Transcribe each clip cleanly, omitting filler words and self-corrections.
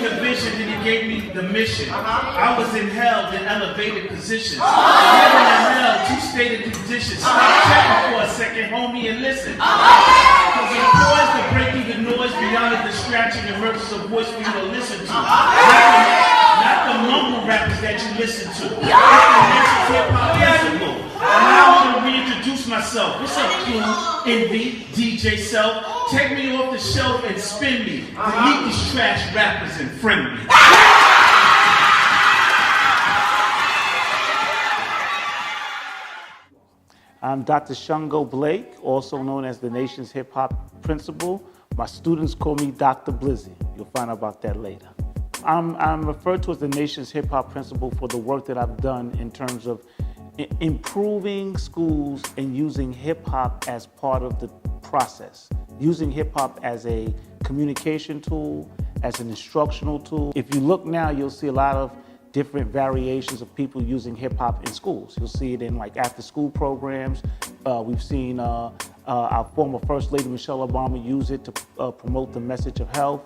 the vision, then he gave me the mission. I was in hell, then elevated positions. Heaven and hell, two stated conditions. Stop checking for a second, homie, and listen. Because I'm poised to break through the noise beyond the distraction and murders of voice for you to listen to. Not the mumble rappers that you listen to. It's the nation's hip-hop principle. Allow me to reintroduce myself. What's up, Q, Envy, DJ Self? Take me off the shelf and spin me. Delete these trash rappers and friend me. I'm Dr. Shungo Blake, also known as the nation's hip-hop principal. My students call me Dr. Blizzy. You'll find out about that later. I'm referred to as the nation's hip-hop principal for the work that I've done in terms of improving schools and using hip-hop as part of the process. Using hip-hop as a communication tool, as an instructional tool. If you look now, you'll see a lot of different variations of people using hip-hop in schools. You'll see it in like after-school programs. We've seen our former First Lady Michelle Obama use it to promote the message of health.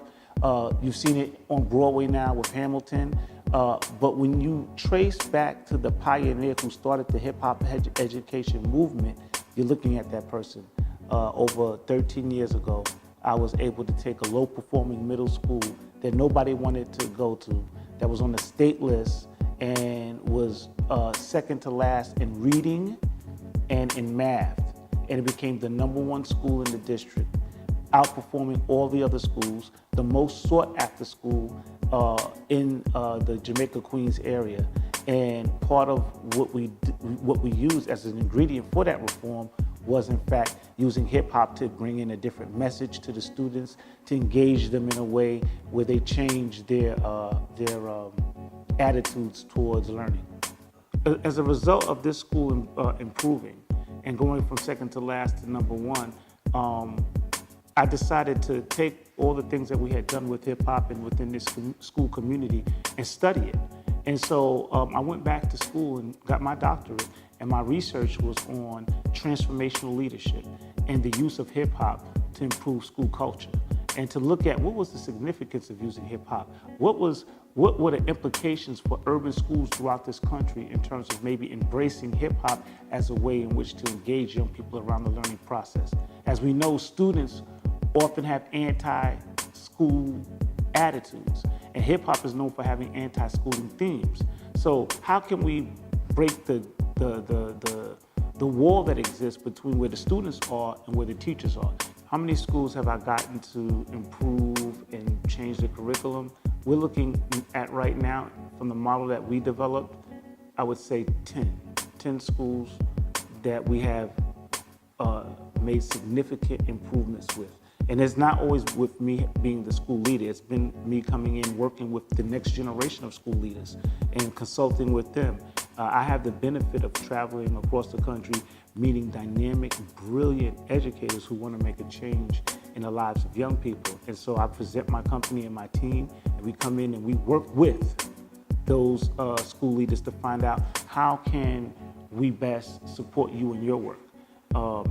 You've seen it on Broadway now with Hamilton. But when you trace back to the pioneer who started the hip-hop education movement, you're looking at that person. Over 13 years ago, I was able to take a low-performing middle school that nobody wanted to go to, that was on the state list and was second to last in reading and in math. And it became the #1 school in the district, outperforming all the other schools, the most sought after school in the Jamaica Queens area. And part of what we used as an ingredient for that reform was in fact using hip hop to bring in a different message to the students, to engage them in a way where they change their attitudes towards learning. As a result of this school improving and going from second to last to #1, I decided to take all the things that we had done with hip hop and within this school community and study it. And so I went back to school and got my doctorate, and my research was on transformational leadership and the use of hip hop to improve school culture, and to look at what was the significance of using hip hop. What were the implications for urban schools throughout this country in terms of maybe embracing hip hop as a way in which to engage young people around the learning process. As we know, students often have anti-school attitudes, and hip hop is known for having anti-schooling themes. So how can we break the wall that exists between where the students are and where the teachers are? How many schools have I gotten to improve and change the curriculum? We're looking at right now, from the model that we developed, I would say 10 schools that we have made significant improvements with. And it's not always with me being the school leader. It's been me coming in, working with the next generation of school leaders and consulting with them. I have the benefit of traveling across the country, meeting dynamic, brilliant educators who want to make a change in the lives of young people. And so I present my company and my team, and we come in and we work with those school leaders to find out how can we best support you in your work.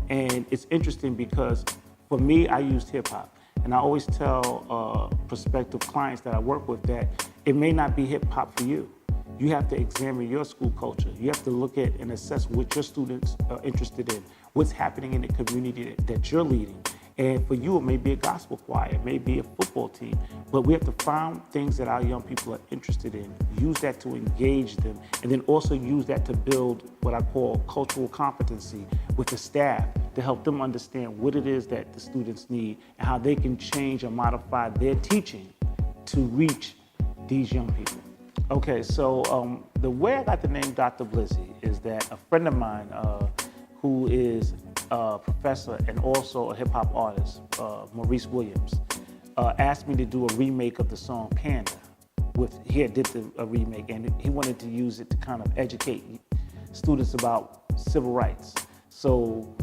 And it's interesting because for me, I used hip hop. And I always tell prospective clients that I work with that it may not be hip hop for you. You have to examine your school culture. You have to look at and assess what your students are interested in, what's happening in the community that you're leading. And for you, it may be a gospel choir, it may be a football team, but we have to find things that our young people are interested in, use that to engage them, and then also use that to build what I call cultural competency with the staff to help them understand what it is that the students need and how they can change or modify their teaching to reach these young people. Okay, so the way I got the name Dr. Blizzy is that a friend of mine who is a professor and also a hip hop artist, Maurice Williams, asked me to do a remake of the song Panda. He did a remake, and he wanted to use it to kind of educate students about civil rights. So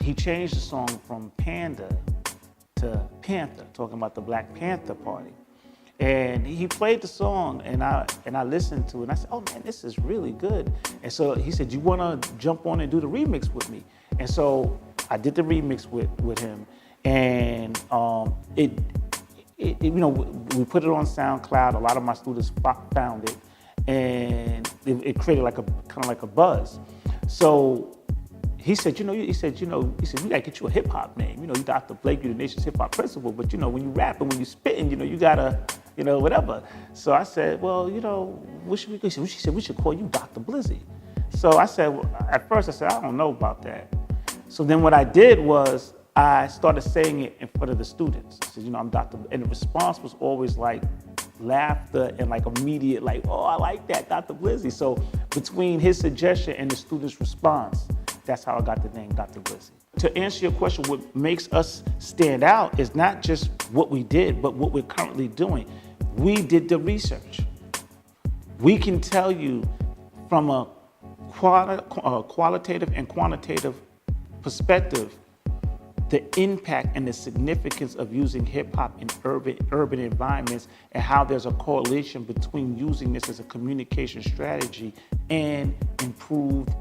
he changed the song from Panda to Panther, talking about the Black Panther Party. And he played the song, and I listened to it, and I said, oh man, this is really good. And so he said, you wanna jump on and do the remix with me? And so I did the remix with him, and we put it on SoundCloud. A lot of my students found it, and it created like a kind of like a buzz. So he said, you gotta get you a hip hop name. You Dr. Blake, you're the nation's hip hop principal, but when you rapping, when you spitting, you gotta, whatever. So I said, well, what should we do? She said, we should call you Dr. Blizzy. So I said, at first I said, I don't know about that. So then what I did was I started saying it in front of the students. I said, I'm Dr. And the response was always like laughter and like immediate, like, oh, I like that, Dr. Blizzy. So between his suggestion and the students' response, that's how I got the name Dr. Blizzy. To answer your question, what makes us stand out is not just what we did, but what we're currently doing. We did the research. We can tell you from a qualitative and quantitative perspective the impact and the significance of using hip hop in urban environments, and how there's a correlation between using this as a communication strategy and improved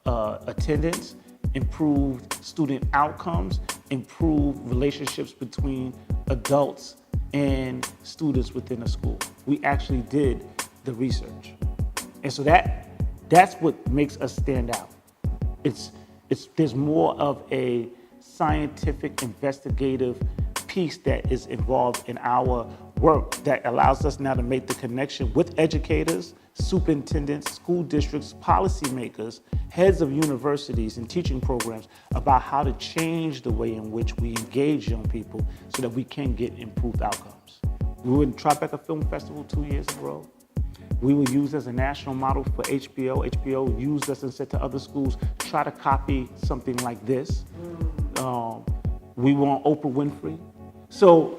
attendance, improved student outcomes, improved relationships between adults and students within a school. We actually did the research. And so that's what makes us stand out. There's more of a scientific investigative piece that is involved in our work that allows us now to make the connection with educators, superintendents, school districts, policymakers, heads of universities and teaching programs about how to change the way in which we engage young people so that we can get improved outcomes. We were in Tribeca Film Festival 2 years in a row. We were used as a national model for HBO. HBO used us and said to other schools, try to copy something like this. We were on Oprah Winfrey. So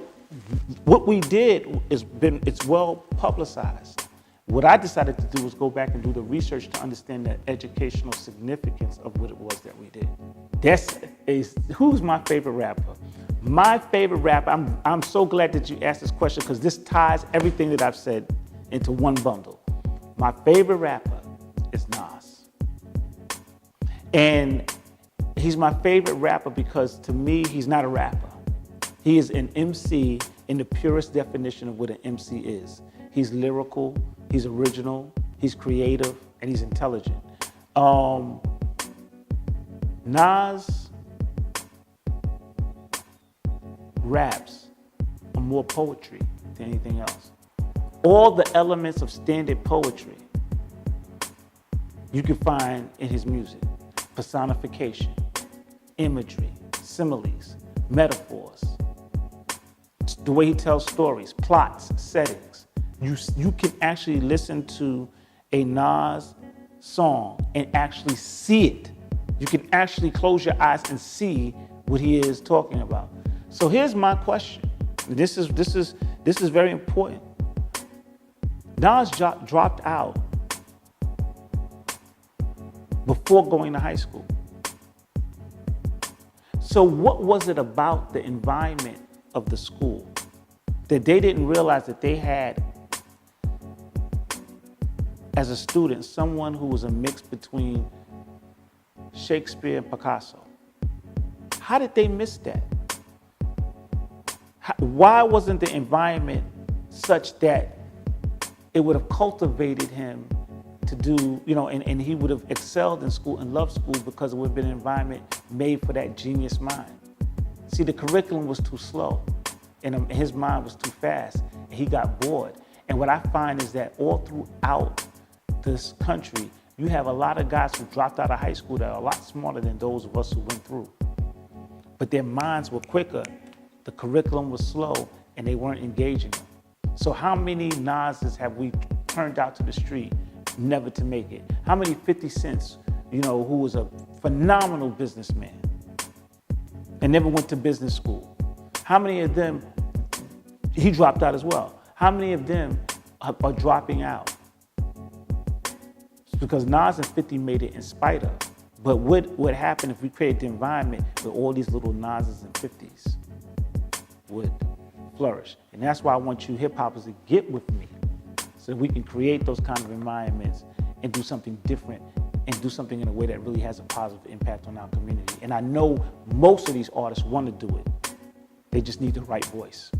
what we did it's well publicized. What I decided to do was go back and do the research to understand the educational significance of what it was that we did. Who's my favorite rapper? My favorite rapper, I'm so glad that you asked this question because this ties everything that I've said into one bundle. My favorite rapper is Nas. And he's my favorite rapper because to me, he's not a rapper. He is an MC in the purest definition of what an MC is. He's lyrical, he's original, he's creative, and he's intelligent. Nas raps are more poetry than anything else. All the elements of standard poetry you can find in his music. Personification, imagery, similes, metaphors, the way he tells stories, plots, settings. You can actually listen to a Nas song and actually see it. You can actually close your eyes and see what he is talking about. So here's my question. This is very important. Nas dropped out before going to high school. So what was it about the environment of the school that they didn't realize that they had, as a student, someone who was a mix between Shakespeare and Picasso? How did they miss that? Why wasn't the environment such that it would have cultivated him to do, and he would have excelled in school and loved school because it would have been an environment made for that genius mind? See, the curriculum was too slow and his mind was too fast and he got bored. And what I find is that all throughout this country, you have a lot of guys who dropped out of high school that are a lot smarter than those of us who went through. But their minds were quicker, the curriculum was slow, and they weren't engaging them. So how many Nas's have we turned out to the street never to make it? How many 50 Cents, who was a phenomenal businessman and never went to business school? How many of them, he dropped out as well. How many of them are dropping out? It's because Nas and 50 made it in spite of. But what would happen if we created the environment where all these little Nas's and 50s would flourish? And that's why I want you hip hoppers to get with me so that we can create those kind of environments and do something different and do something in a way that really has a positive impact on our community. And I know most of these artists want to do it. They just need the right voice.